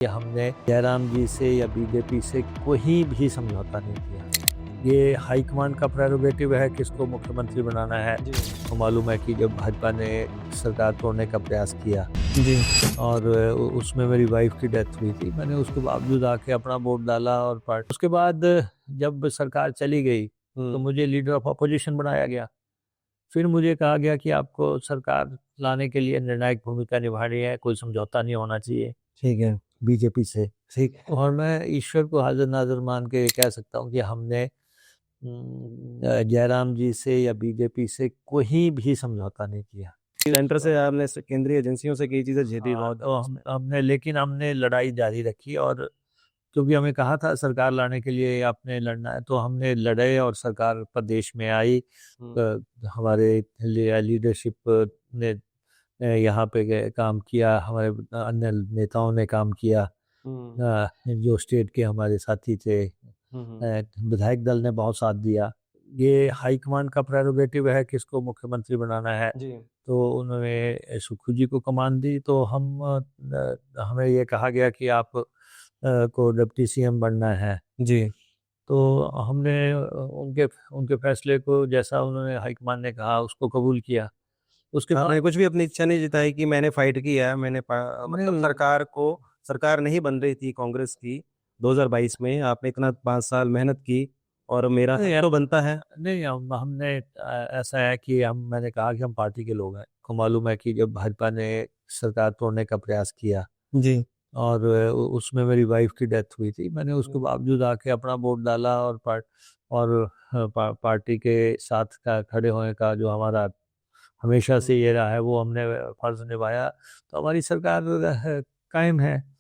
कि हमने जयराम जी से या बीजेपी से कोई भी समझौता नहीं किया। ये हाईकमान का प्रेरोगेटिव है किसको मुख्यमंत्री बनाना है। तो मालूम है कि जब भाजपा ने सरकार तोड़ने का प्रयास किया जी। और उसमें मेरी वाइफ की डेथ हुई थी, मैंने उसके बावजूद आके अपना वोट डाला और पार्टी उसके बाद जब सरकार चली गई तो मुझे लीडर ऑफ अपोजिशन बनाया गया। फिर मुझे कहा गया कि आपको सरकार लाने के लिए निर्णायक भूमिका निभानी है, कोई समझौता नहीं होना चाहिए ठीक है। बीजेपी से। ठीक है। और मैं ईश्वर को हाजिर नाजिर मान के कह सकता हूँ कि हमने जयराम जी से या बीजेपी से कोई भी समझौता नहीं किया। सेंटर से आपने केंद्रीय एजेंसियों से कई चीजें झेली हाँ, बहुत। तो हमने लड़ाई जारी रखी और क्योंकि हमें कहा था सरकार लाने के लिए आपने लड़ना है, तो हमने लड़े और सरकार प्रदेश में आई। हमारे लीडरशिप ने यहाँ पे काम किया, हमारे अन्य नेताओं ने काम किया। जो स्टेट के हमारे साथी थे, विधायक दल ने बहुत साथ दिया। ये हाईकमान का प्रेरोगेटिव है किसको मुख्यमंत्री बनाना है। जी। तो उन्होंने सुखू जी को कमान दी, तो हमें ये कहा गया कि आप को डिप्टी सीएम बनना है। जी। तो हमने उनके उनके फैसले को, जैसा उन्होंने हाईकमान ने कहा, उसको कबूल किया। उसके बाद आपने कुछ भी अपनी इच्छा नहीं जताई कि मैंने फाइट किया है, मतलब नहीं, सरकार नहीं बन रही थी कांग्रेस की 2022 में, आपने इतना 5 साल मेहनत की और मेरा नहीं, हक तो बनता है। नहीं, हमने ऐसा है कि मैंने कहा कि हम पार्टी के लोग हैं। को मालूम है कि जब भाजपा ने सरकार तोड़ने का प्रयास किया जी। और उसमें मेरी वाइफ की डेथ हुई थी, मैंने उसके बावजूद आके अपना वोट डाला और पार्टी के साथ का खड़े होने का जो हमारा हमेशा से ये रहा है, वो हमने फर्ज निभाया। तो हमारी सरकार कायम है।